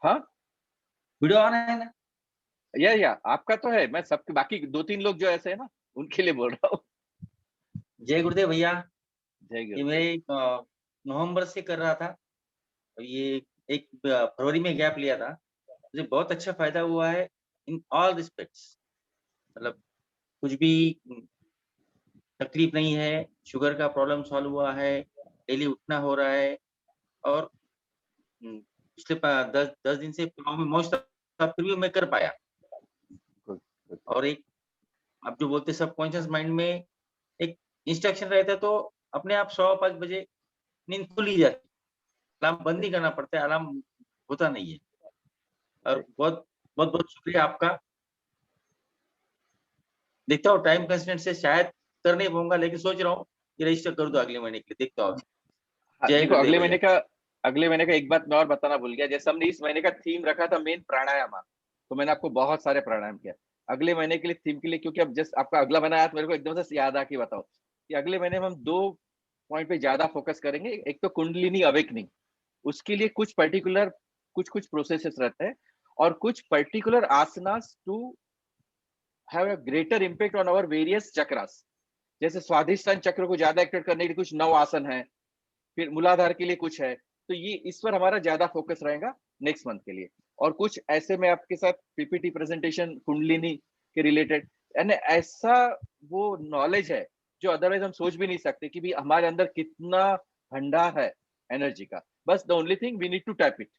हाँ video on है ना? या आपका तो है, मैं सबके बाकी 2-3 लोग जो ऐसे है ना उनके लिए बोल रहा हूँ। जय गुरुदेव भैया। जय ये गुरुदेव। मैं नवंबर से कर रहा था। ये एक फरवरी में गैप लिया था। मुझे बहुत अच्छा फ़ायदा हुआ है इन ऑल रिस्पेक्ट्स। मतलब कुछ भी तकलीफ नहीं है, शुगर का प्रॉब्लम सॉल्व हुआ है, डेली उठना हो रहा है और पिछले 10 दिन से पाँव में मोच था, फिर भी मैं कर पाया। Good, good. और एक आप जो बोलते सबकॉन्शियस माइंड में एक इंस्ट्रक्शन रहता है, तो अपने आप 105 बजे नींद खुल ही जाती है। अलार्म बंद ही करना पड़ता है, अलार्म होता नहीं है। और बहुत-बहुत शुक्रिया आपका। देखता हूँ टाइम कंस्ट्रेंट से शायद कर नहीं पाऊँगा, लेकिन सोच रहा हूँ कि रजिस्टर कर दूँ अगले महीने के लिए, देखता हूँ। हाँ, जय देखो गुरुदेव भैया। अगले महीने का एक बात मैं और बताना भूल गया। जैसे हमने इस महीने का थीम रखा था मेन प्राणायाम, तो मैंने आपको बहुत सारे प्राणायाम किया। अगले महीने के लिए थीम के लिए, क्योंकि अब जस्ट आपका अगला महीना आया तो मेरे को एकदम से याद आ कि बताओ कि अगले महीने में हम 2 पॉइंट पे ज्यादा फोकस करेंगे। एक तो कुंडलिनी अवेकनिंग, उसके लिए कुछ प्रोसेसेस रहते हैं और कुछ particular asanas to have a greater impact on our various chakras. जैसे स्वाधिष्ठान चक्र को ज्यादा एक्टिवेट करने के लिए कुछ 9 आसन है, फिर मूलाधार के लिए कुछ है। तो ये इस पर हमारा ज्यादा फोकस रहेगा नेक्स्ट मंथ के लिए। और कुछ ऐसे में आपके साथ पीपीटी प्रेजेंटेशन कुंडलिनी के रिलेटेड, यानी ऐसा वो नॉलेज है जो अदरवाइज हम सोच भी नहीं सकते कि भी हमारे अंदर कितना भंडार है एनर्जी का। बस the only thing we need to tap it.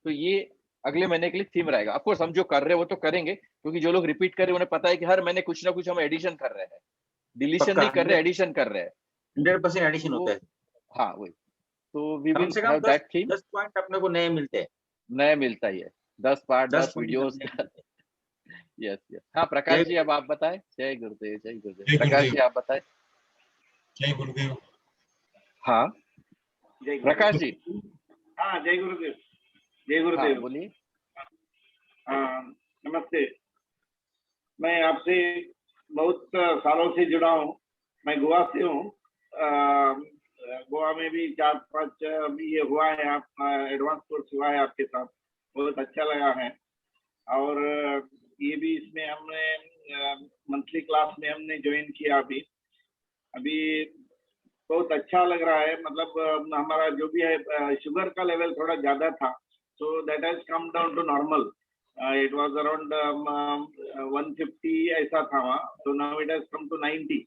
तो ये अगले महीने के लिए थीम रहेगा। ऑफकोर्स हम जो कर रहे हैं वो तो करेंगे, क्योंकि जो लोग रिपीट कर रहे हैं उन्हें पता है कि हर महीने कुछ ना कुछ हम एडिशन कर रहे हैं, डिलीशन पक्का नहीं कर रहे, एडिशन कर रहे हैं। 100% तो एडिशन वो, होता है। हाँ वही, तो we come will say come have 10 that theme. 10 point अपने को नए मिलते हैं। नया मिलता ही है, 10 पार्ट 10 10 पॉइंट वीडियोस नए का। मिलते हैं। Yes yes. हाँ प्रकाश जय जी, अब आप बताएं। जय गुरुदेव, जय गुरुदेव। जय प्रकाश गुरुदेव। जी आप बताएं। जय गुरुदेव। हाँ जय प्रकाश गुरुदेव। जी। हाँ जय गुरुदेव। जय हाँ गुरुदेव। बोलिए। हाँ नमस्ते। मैं आपसे बहुत सालों से जुड़ा हूँ। मैं गोवा से हूँ। गोवा में भी 4-5 ये हुआ है, आप एडवांस कोर्स हुआ है आपके साथ, बहुत अच्छा लगा है। और ये भी इसमें हमने मंथली क्लास में हमने ज्वाइन किया अभी अभी बहुत अच्छा लग रहा है। मतलब हमारा जो भी है शुगर का लेवल थोड़ा ज्यादा था, so that has come down to normal. It was around 150 ऐसा था वहाँ, तो now it has come to 90।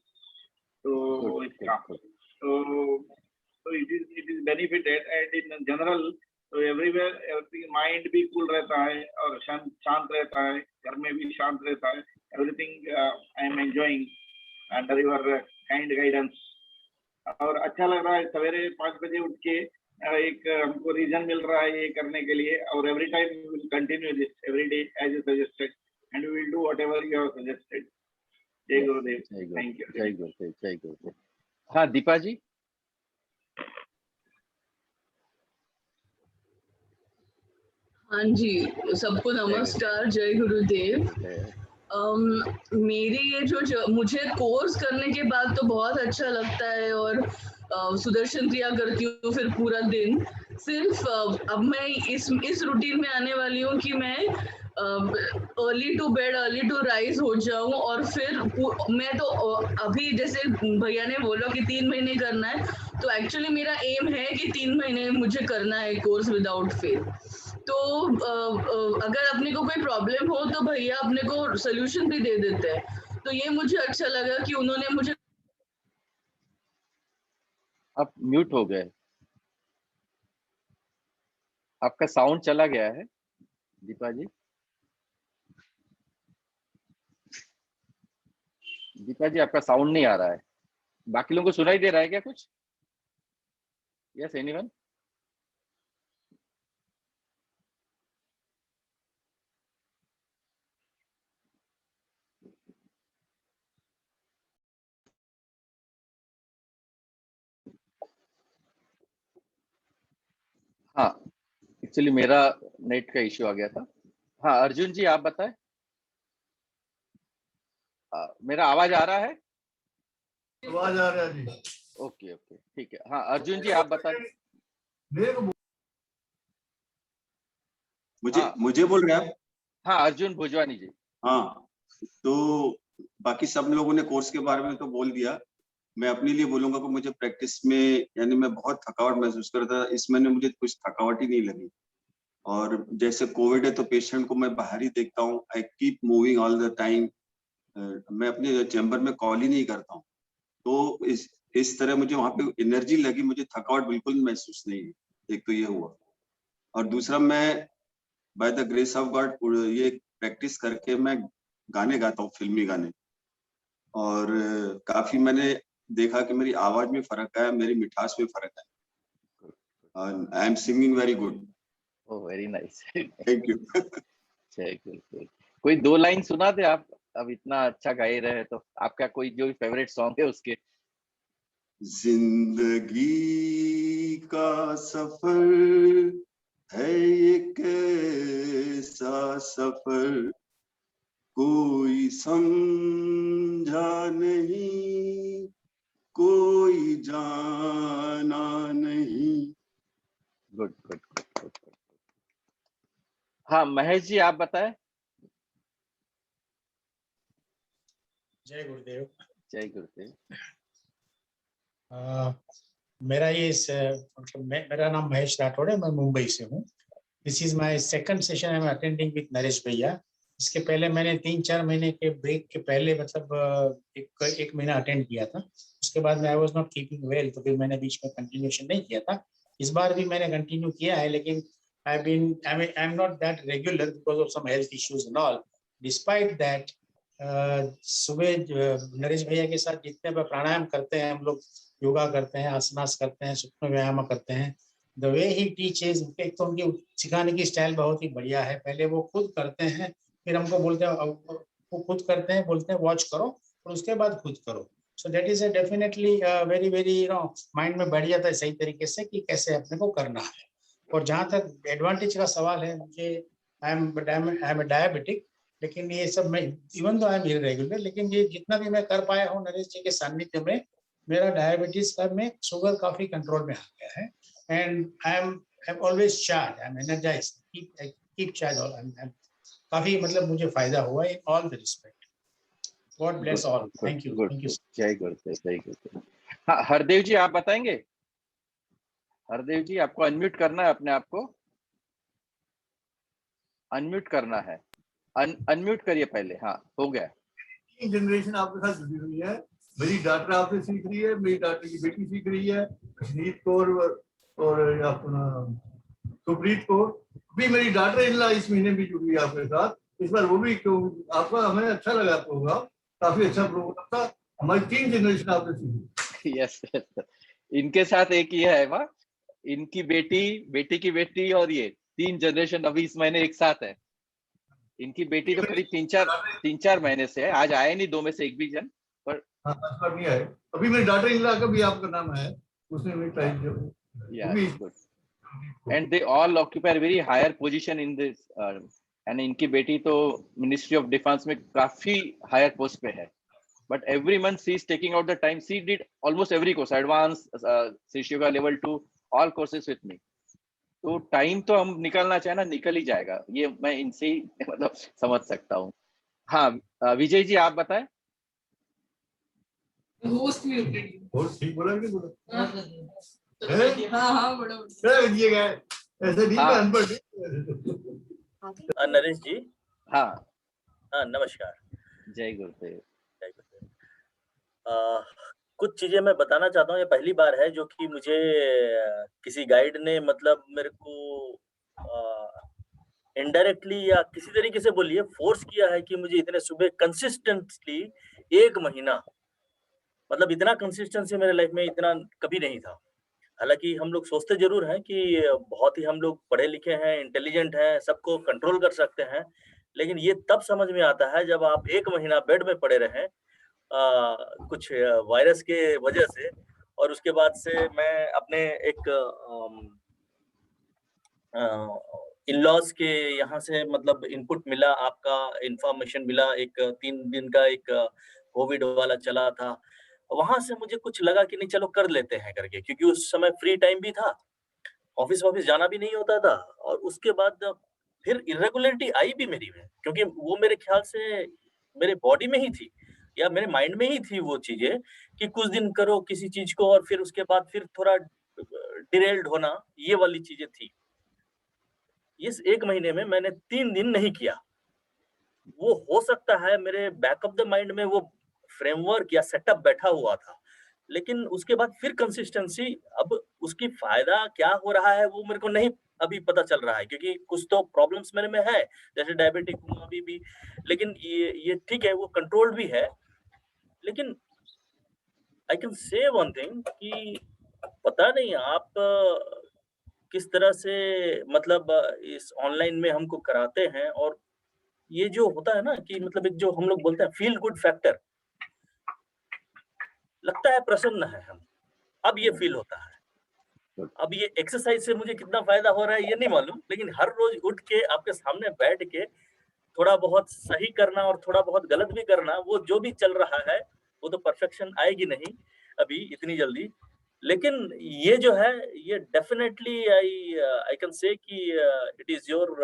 Good तो गुड इसका गुड। तो it is benefited and in general. तो एवरीवेयर एवरीथिंग माइंड भी कूल रहता है और शांत शांत रहता है, घर में भी शांत रहता है। Everything I am enjoying under your kind guidance. और अच्छा लग रहा है सवेरे 5 बजे उठ के एक हमको रीजन मिल रहा है ये करने के लिए। और every time we will continue this every day as you suggested and we will do whatever you have suggested. जय यस, गुरुदेव। जय थैंक गुरुदेव, यू। जय गुरुदेव, जय गुरुदेव। हाँ दीपा जी। हाँ जी, सबको नमस्कार, जय गुरुदेव। मेरी ये जो मुझे कोर्स करने के बाद तो बहुत अच्छा लगता है और सुदर्शन क्रिया करती हूँ फिर पूरा दिन। सिर्फ अब मैं इस रूटीन में आने वाली हूँ कि मैं early to bed early to rise हो जाऊं। और फिर मैं तो अभी जैसे भैया ने बोला कि 3 महीने करना है, तो एक्चुअली मेरा एम है कि 3 महीने मुझे करना है कोर्स विदाउट फेल। तो अगर अपने को कोई प्रॉब्लम हो तो भैया अपने को सोल्यूशन भी दे देते हैं। तो ये मुझे अच्छा लगा कि उन्होंने मुझे। आप म्यूट हो गए, आपका साउंड चला गया है दीपा जी। दीपा जी आपका साउंड नहीं आ रहा है। बाकी लोगों को सुनाई दे रहा है क्या कुछ? Yes anyone? हाँ एक्चुअली मेरा नेट का इश्यू आ गया था। हाँ अर्जुन जी आप बताएं। मेरा आवाज आ रहा है? आवाज आ रहा है जी। ओके ओके ठीक है। हाँ अर्जुन जी आप बताएं। मुझे बोल रहे हैं आप? हाँ, अर्जुन भुजवानी जी। हाँ, तो बाकी सब लोगों ने कोर्स के बारे में तो बोल दिया। मैं अपने लिए बोलूंगा कि मुझे प्रैक्टिस में यानी मैं बहुत थकावट महसूस कर रहा था, इस महीने मुझे कुछ थकावट ही नहीं लगी। और जैसे कोविड है तो पेशेंट को मैं बाहर ही देखता हूँ, I keep moving all the time. मैं अपने चैम्बर में कॉल ही नहीं करता हूँ, तो इस तरह मुझे वहां पे एनर्जी लगी, मुझे थकावट बिल्कुल महसूस नहीं हुई। एक तो ये हुआ, और दूसरा मैं by the grace of God ये प्रैक्टिस करके मैं गाने गाता हूँ, फिल्मी गाने, और काफी मैंने देखा कि मेरी आवाज में फर्क आया, मेरी मिठास में फर्क आया। I am singing very good. Oh, very nice. Thank you. कोई 2 लाइन सुना दे आप, अब इतना अच्छा गा ही रहे तो। आपका कोई जो फेवरेट सॉन्ग है उसके। जिंदगी का सफर है ये कैसा सफर, कोई समझा नहीं, कोई जाना नहीं। Good good good good. हाँ, महेश जी आप बताएं। जय गुरुदेव। जय गुरुदेव। मेरा नाम महेश राठौड़ है, मैं मुंबई से हूँ। This is my second session I am attending with Naresh भैया। इसके पहले मैंने 3-4 महीने के ब्रेक के पहले मतलब एक महीना अटेंड किया था। उसके बाद में I was not keeping well, तो फिर मैंने बीच में कंटिन्यूएशन नहीं किया था। इस बार भी मैंने कंटिन्यू किया है, लेकिन I am not that regular because of some health issues and all. Despite that सुबह नरेश भैया के साथ जितने भी प्राणायाम करते हैं हम लोग, योगा करते हैं, आसनास करते हैं, सूक्ष्म व्यायाम करते हैं, द वे ही टीचेज, एक तो उनकी सिखाने की स्टाइल बहुत ही बढ़िया है। पहले वो खुद करते हैं, फिर हमको बोलते हैं, वो खुद करते हैं, बोलते हैं वॉच करो, और उसके बाद खुद करो। So that is definitely very very mind में बैठ जाता है सही तरीके से कि कैसे अपने को करना है। और जहाँ तक एडवांटेज का सवाल है, मुझे आई एम डायबिटिक, लेकिन ये सब मैं even though I am irregular, लेकिन ये जितना भी मैं कर पाया हूँ नरेश जी के सानिध्य में, मेरा डायबिटीज का में शुगर काफी कंट्रोल में आ गया है। And I am always charge, I am energised, keep charge. काफी मतलब मुझे फायदा हुआ in all the respect. God bless all. Thank you. Thank you. जय गुरुदेव। जय गुरुदेव। हाँ, हरदेव जी आप बताएंगे। हरदेव जी आपको अनम्यूट करना है, अपने आप को अनम्यूट करना है। अनम्यूट करिए पहले। हाँ, हो गया। जनरेशन आपके साथ जुड़ी हुई है। मेरी डॉटर आपसे सीख रही है, मेरी डॉटर की बेटी सीख रही है, नीत कौर और अपना सुप्रीत कौर भी। मेरी डॉटर इन लॉ इस महीने भी जुड़ी है आपके साथ। इस बार वो भी आपका हमें अच्छा लगा प्रोग्राम, काफी अच्छा प्रोग्राम था। हमारी 3 जनरेशन आपसे सीखी। यस, इनके साथ एक ही है वहाँ, इनकी बेटी, बेटी की बेटी, और ये 3 जनरेशन अभी इस महीने एक साथ है। इनकी बेटी तो करीब 3-4 महीने से है, आज आए नहीं 2 में से एक भी जन, पर हाँ, नहीं आए। अभी मेरी डॉटर इन लॉ का भी आपका नाम है, उसने मेरी टाइम जो and they all occupy a very higher position in this and इनकी बेटी तो मिनिस्ट्री ऑफ डिफेंस में काफी हायर पोस्ट पे है, but every month she is taking out the time. She did almost every course, advanced Shish Yoga level 2, all courses with me. तो time तो हम निकलना चाहे ना, निकल ही जाएगा, ये मैं इनसे ही मतलब समझ सकता हूँ। हाँ, विजय जी आप बताएं। Host muted. होस्ट ठीक बोला कि नहीं बोला? हाँ बड़ा ऐसे नहीं हाँ। अनपढ़। नरेश जी। हाँ, नमस्कार। जय गुरुदेव। जय गुरुदेव। कुछ चीजें मैं बताना चाहता हूँ। ये पहली बार है जो कि मुझे किसी गाइड ने मतलब मेरे को इनडायरेक्टली या किसी तरीके से बोलिए फोर्स किया है कि मुझे इतने सुबह कंसिस्टेंटली 1 महीना, मतलब इतना कंसिस्टेंसी मेरे लाइफ में इतना कभी नहीं था। हालांकि हम लोग सोचते जरूर हैं कि बहुत ही हम लोग पढ़े लिखे हैं, इंटेलिजेंट हैं, सबको कंट्रोल कर सकते हैं, लेकिन ये तब समझ में आता है जब आप 1 महीना बेड में पड़े रहें कुछ वायरस के वजह से। और उसके बाद से मैं अपने एक इन-लॉज के यहाँ से मतलब इनपुट मिला, आपका इंफॉर्मेशन मिला, एक 3 दिन का एक कोविड वाला चला था। वहां से मुझे कुछ लगा कि नहीं चलो कर लेते हैं करके, क्योंकि उस समय फ्री टाइम भी था, ऑफिस जाना भी नहीं होता था। और उसके बाद फिर इरेगुलरिटी आई भी मेरी में, क्योंकि वो मेरे ख्याल से मेरे बॉडी में ही थी या मेरे माइंड में ही थी वो चीजें कि कुछ दिन करो किसी चीज को और फिर उसके बाद फिर थोड़ा डिरेल्ड होना, ये वाली चीजें थी। इस 1 महीने में मैंने 3 दिन नहीं किया। वो हो सकता है मेरे बैक ऑफ द माइंड में वो फ्रेमवर्क या सेटअप बैठा हुआ था, लेकिन उसके बाद फिर कंसिस्टेंसी, अब उसकी फायदा क्या हो रहा है वो मेरे को नहीं अभी पता चल रहा है, क्योंकि कुछ तो प्रॉब्लम्स मेरे में है, जैसे डायबिटिक हूँ अभी भी, लेकिन ये ठीक है, वो कंट्रोल्ड भी है। लेकिन I can say one thing कि पता नहीं आप किस तरह से मतलब इस ऑनलाइन में हमको कराते हैं, और ये जो होता है ना कि मतलब एक जो हम लोग बोलते हैं फील गुड फैक्टर, लगता है प्रसन्न है हम, अब ये फील होता है। अब ये एक्सरसाइज से मुझे कितना फायदा हो रहा है ये नहीं मालूम, लेकिन हर रोज उठ के आपके सामने बैठ के थोड़ा बहुत सही करना और थोड़ा बहुत गलत भी करना, वो जो भी चल रहा है वो तो परफेक्शन आएगी नहीं अभी इतनी जल्दी, लेकिन ये जो है ये डेफिनेटली आई कैन से कि it is your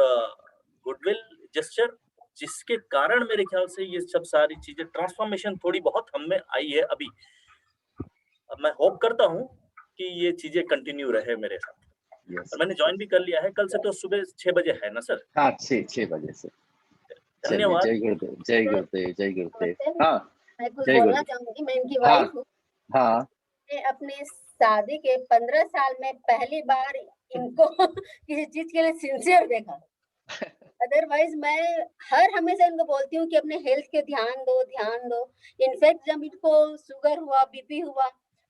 goodwill gesture, जिसके कारण मेरे ख्याल से ये सब सारी चीजें ट्रांसफॉर्मेशन थोड़ी बहुत हम में आई है अभी। अब मैं होप करता हूँ कि ये चीजें कंटिन्यू रहे मेरे साथ। Yes. और मैंने ज्वाइन भी कर लिया है, कल से तो सुबह 6 बजे है ना सर? हाँ, 6 बजे से। धन्यवाद। जय गुरुदेव, जय गुरुदेव, जय गुरुदेव। हाँ, मैं कुछ जय बोलना गुरुदेव। चाहूंगी, मैं इनकी हाँ, वाइफ हूँ। हाँ, मैं अपने शादी के 15 साल में पहली बार इनको किसी चीज के लिए सिंसियर देखा। अदरवाइज मैं हर हमेशा इनको बोलती हूँ कि अपने हेल्थ के ध्यान दो, ध्यान दो। इनफैक्ट जब इनको शुगर हुआ, बीपी हुआ,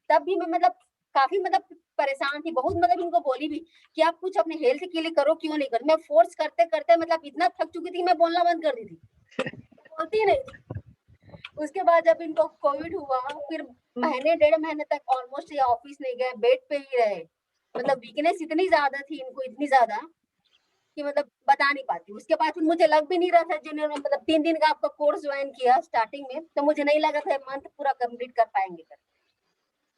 तब भी मैं मतलब काफी मतलब परेशान थी बहुत, मतलब इनको बोली भी कि आप कुछ अपने हेल्थ के लिए करो, क्यों नहीं करो। मैं फोर्स करते करते मतलब इतना थक चुकी थी, मैं बोलना बंद कर दी थी, बोलती नहीं थी। उसके बाद जब इनको कोविड हुआ, फिर महीने 1.5 महीने तक ऑलमोस्ट ये ऑफिस नहीं गए, बेड पे ही रहे। मतलब वीकनेस इतनी ज्यादा थी इनको, इतनी ज्यादा कि मतलब बता नहीं पाती। उसके बाद फिर मुझे लग भी नहीं रहा था, जिन्होंने मतलब 3 दिन का आपका कोर्स ज्वाइन किया स्टार्टिंग में, तो मुझे नहीं लगा था मंथ पूरा कंप्लीट कर पाएंगे कर।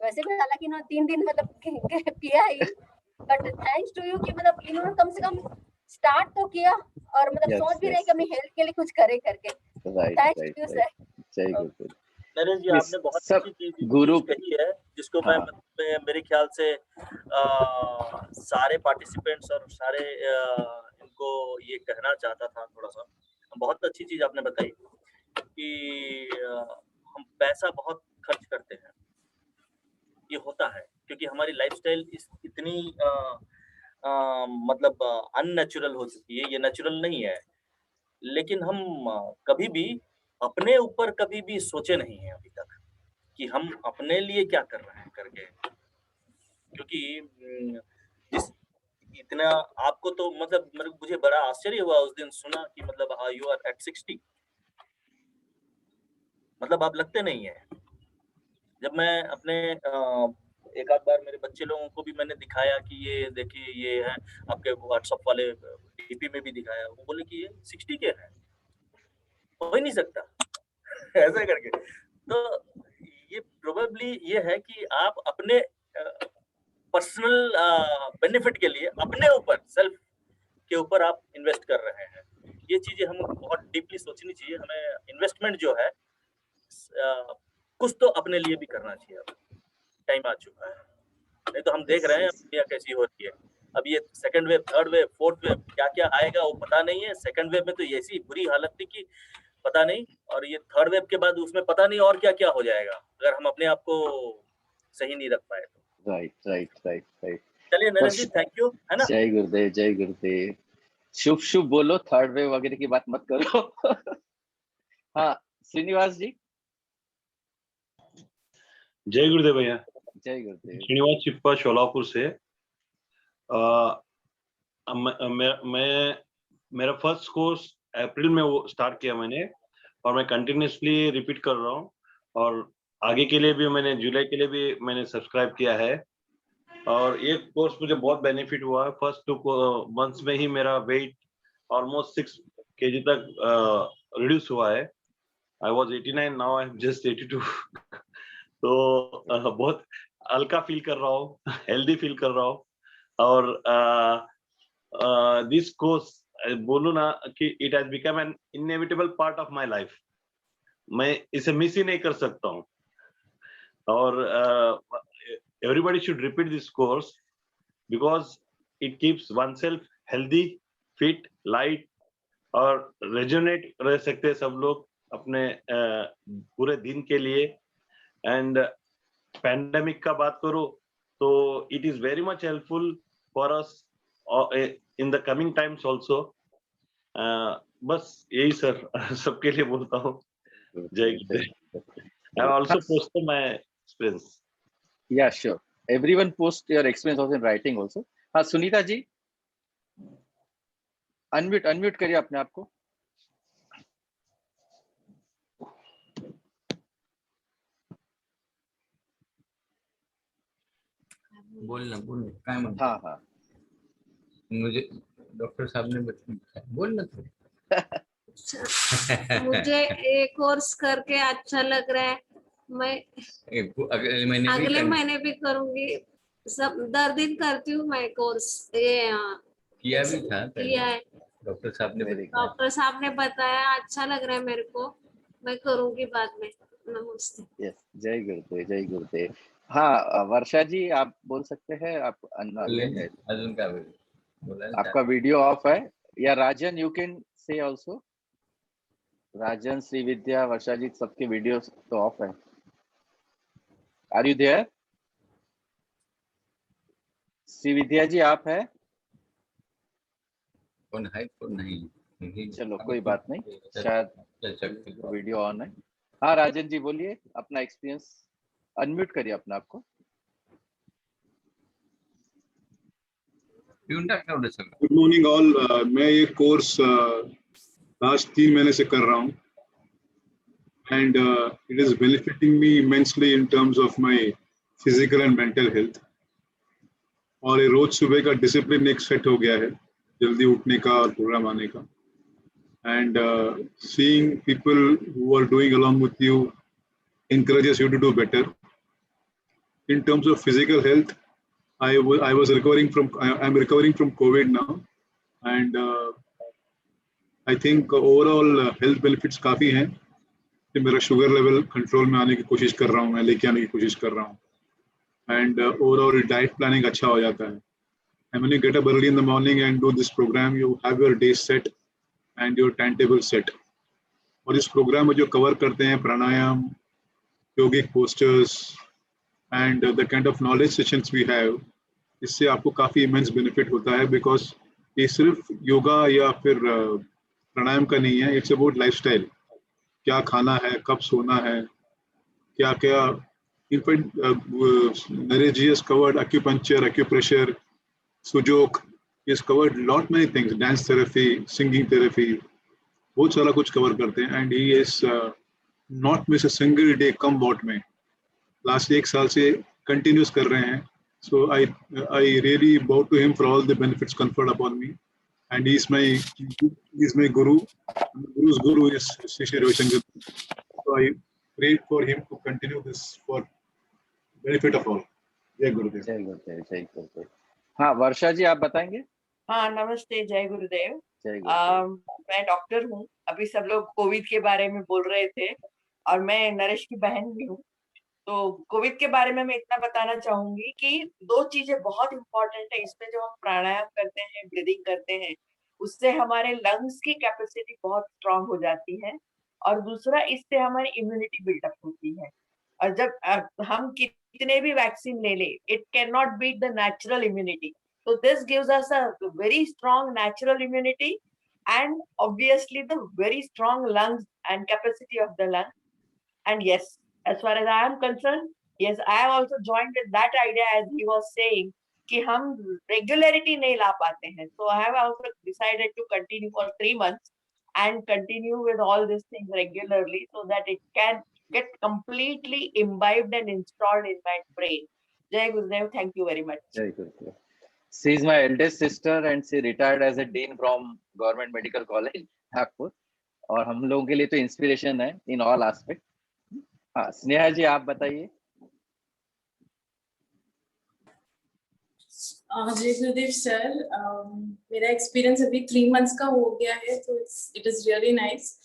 वैसे भी हालांकि इन्होंने 3 दिन मतलब किया ही, बट थैंक्स टू यू कि मतलब इन्होंने कम से कम स्टार्ट तो किया, और मतलब सोच भी रहे कि अपनी हेल्थ के लिए कुछ करे करके। Thanks to you sir. जय गुरुदेव। नरेश जी, आपने बहुत सब अच्छी चीज गुरु कही है, जिसको हाँ। मैं मेरे ख्याल से सारे पार्टिसिपेंट्स और सारे इनको ये कहना चाहता था थोड़ा सा। बहुत अच्छी चीज आपने बताई कि हम पैसा बहुत खर्च करते हैं, ये होता है क्योंकि हमारी लाइफस्टाइल इतनी मतलब अननेचुरल हो चुकी है, ये नेचुरल नहीं है। लेकिन हम कभी भी अपने ऊपर कभी भी सोचे नहीं है अभी तक कि हम अपने लिए क्या कर रहे हैं करके, क्योंकि जिस इतना आपको तो मतलब मुझे बड़ा आश्चर्य हुआ उस दिन सुना कि मतलब यू आर एट 60, मतलब आप लगते नहीं है। जब मैं अपने एक आध बार मेरे बच्चे लोगों को भी मैंने दिखाया कि ये देखिए ये है, आपके व्हाट्सएप वाले डीपी में भी दिखाया, वो बोले कि ये 60 के हैं, हो ही नहीं सकता ऐसा करके। तो ये प्रोबेबली ये है कि आप अपने पर्सनल बेनिफिट के लिए अपने ऊपर सेल्फ के ऊपर आप इन्वेस्ट कर रहे हैं। ये चीजें हम बहुत डीपली सोचनी चाहिए। हमें इन्वेस्टमेंट जो है कुछ तो अपने लिए भी करना चाहिए। अब टाइम आ चुका है, नहीं तो हम देख रहे हैं दुनिया कैसी हो रही है। अब ये second wave, third wave, fourth wave क्या क्या आएगा वो पता नहीं है। सेकंड वेव में तो ऐसी बुरी हालत थी कि पता नहीं, और ये थर्ड वेव के बाद उसमें पता नहीं और क्या क्या हो जाएगा अगर हम अपने आप को सही नहीं रख पाए तो। राइट। चलिए नरेश जी, थैंक यू, है ना। जय गुरुदेव, जय गुरुदेव। शुभ बोलो, थर्ड वेव वगैरह की बात मत करो। हाँ, श्रीनिवास जी। जय गुरुदेव भैया। जय गुरुदेव। श्रीनिवास चिप्पा शोलापुर से। मेरा फर्स्ट कोर्स अप्रैल में वो स्टार्ट किया मैंने, और मैं कंटिन्यूसली रिपीट कर रहा हूँ, और आगे के लिए भी मैंने जुलाई के लिए भी मैंने सब्सक्राइब किया है। और ये कोर्स मुझे बहुत बेनिफिट हुआ है। फर्स्ट 2 मंथ्स में ही मेरा वेट ऑलमोस्ट 6 kg तक रिड्यूस हुआ है। I was 89, now I am just 82। तो बहुत हल्का फील कर रहा हूँ, हेल्दी फील कर रहा हूँ। और दिस कोर्स बोलूँ ना कि it has become an inevitable part of my life. मैं इसे मिस ही नहीं कर सकता हूँ। और everybody should repeat this course because it keeps oneself healthy, fit, light और रेजुनेट रह सकते हैं सब लोग अपने पूरे दिन के लिए। एंड पैंडेमिक का बात करो तो it is very much helpful for us in the coming times also. बस यही सर सबके लिए बोलता हूँ। जय गुरुदेव। I also post my experience. Yeah, sure. Everyone post your experience also in writing also. हाँ, सुनीता जी, अनम्यूट करिए अपने आप को। बोलना काय म्हणतो? हाँ हाँ, मुझे डॉक्टर साहब ने बताया, बोलना थोड़ी। मुझे ये कोर्स करके अच्छा लग रहा है। मैं अगले महीने भी करूंगी। सब 10 दिन करती हूँ मैं कोर्स। ये किया भी था, किया है। डॉक्टर साहब ने बताया, अच्छा लग रहा है मेरे को। मैं करूंगी बाद में। नमस्ते। यस, जय गुरुदेव, जय गुरुदेव। हाँ, वर्षा जी आप बोल सकते हैं। आप अजून का आपका वीडियो ऑफ है, या Rajan you can say also. Rajan, Srividya, Varsha ji सबके वीडियो तो ऑफ है। Are you there? Srividya ji आप है? फोन है, फोन नहीं। चलो कोई बात नहीं, शायद वीडियो ऑन है। हाँ राजन जी बोलिए अपना एक्सपीरियंस। अनम्यूट करिए अपना आपको। Good morning all. मैं ये कोर्स लास्ट 3 महीने से कर रहा हूँ and it is benefiting me immensely in terms of my physical and mental health. और ये रोज सुबह का डिसिप्लिन एक सेट हो गया है, जल्दी उठने का और प्रोग्राम आने का। And seeing people who are doing along with you encourages you to do better. In terms of physical health, I'm recovering from COVID now, and I think overall health benefits काफी हैं कि मेरा sugar level control में आने की कोशिश कर रहा हूँ, मैं लेके आने की कोशिश कर रहा हूँ। एंड ओवरऑल डाइट प्लानिंग अच्छा हो जाता है। And when you get up early in the morning and do this program, you have your day set and your timetable set. और इस प्रोग्राम में जो कवर करते हैं pranayama, yogic posters and the kind of knowledge sessions we have, इससे आपको काफ़ी immense benefit होता है। बिकॉज ये सिर्फ योगा या फिर प्राणायाम का नहीं है, इट्स अबाउट लाइफस्टाइल। क्या खाना है, कब सोना है, क्या क्या। In fact Naresh ji has covered acupuncture, acupressure, Sujok. He has covered lot many things, dance therapy, singing therapy, बहुत सारा कुछ कवर करते हैं। And he is not miss a single day come what में। लास्ट 1 साल से कंटिन्यूस कर रहे हैं। So I really bow to him for all the benefits conferred upon me. And he is my guru. Guru's guru is Shri Ravishankar. So I pray for him to continue this for benefit of all. जय गुरुदेव। जय गुरुदेव, जय गुरुदेव। हाँ वर्षा जी आप बताएंगे। हाँ नमस्ते, जय गुरुदेव। जय गुरुदेव। मैं डॉक्टर हूँ। अभी सब लोग कोविड के बारे में बोल रहे थे और मैं नरेश की बहन भी हूँ। तो कोविड के बारे में मैं इतना बताना चाहूंगी कि 2 चीजें बहुत इंपॉर्टेंट है इसमें। जो हम प्राणायाम करते हैं, ब्रीदिंग करते हैं, उससे हमारे लंग्स की कैपेसिटी बहुत स्ट्रांग हो जाती है। और दूसरा, इससे हमारी इम्यूनिटी बिल्डअप होती है। और जब हम कितने भी वैक्सीन ले ले, it cannot beat the natural immunity. So this gives us a very strong natural immunity and obviously the very strong lungs and capacity of the lung. And yes, as far as I am concerned, yes, I have also joined with that idea as he was saying कि हम regularity नहीं ला पाते हैं. So I have also decided to continue for 3 months and continue with all these things regularly so that it can get completely imbibed and installed in my brain. Jai Gurudev, thank you very much. Jai Gurudev. She is my eldest sister and she retired as a dean from Government Medical College, Nagpur. और हम लोगों के लिए तो inspiration है in all aspect. हाँ स्नेहा जी आप बताइए। जय गुरुदेव सर, मेरा एक्सपीरियंस अभी 3 मंथ्स का हो गया है, तो इट इज रियली नाइस।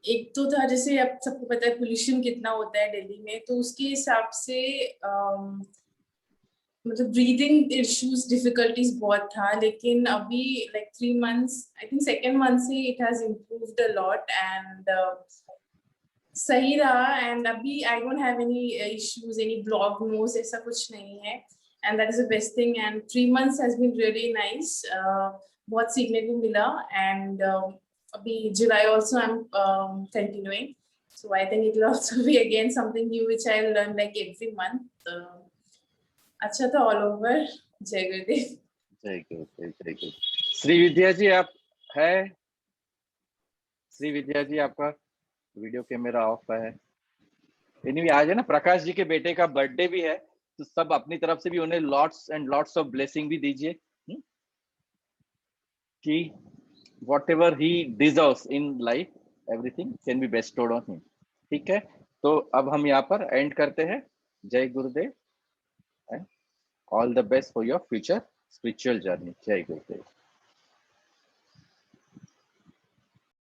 एक तो था, जैसे अब सबको पता है पोल्यूशन कितना होता है दिल्ली में, तो उसके हिसाब से मतलब ब्रीदिंग इश्यूज डिफिकल्टीज बहुत था, लेकिन अभी like 3 months, I think second month से it has improved a lot and सही रहा। एंड अभी I don't have any issues, any block nose, ऐसा कुछ नहीं है, and that is the best thing. And 3 months has been really nice, बहुत सीखने को मिला। एंड अभी जुलाई also I'm continuing, so I think it will also be again something new which I'll learn like every month. अच्छा था all over। जय गुरुदेव। जय गुरुदेव, जय गुरुदेव। श्री विद्या जी आप है? श्री विद्या जी आपका वीडियो कैमरा ऑफ है। एनीवे आज है ना प्रकाश जी के बेटे का बर्थडे भी है, तो सब अपनी तरफ से भी उन्हें lots and lots of blessing भी दीजिए कि whatever he deserves in life, everything can be bestowed on him। ठीक है, तो अब हम यहाँ पर एंड करते हैं। जय गुरुदेव, all the best for your future spiritual journey. जय गुरुदेव।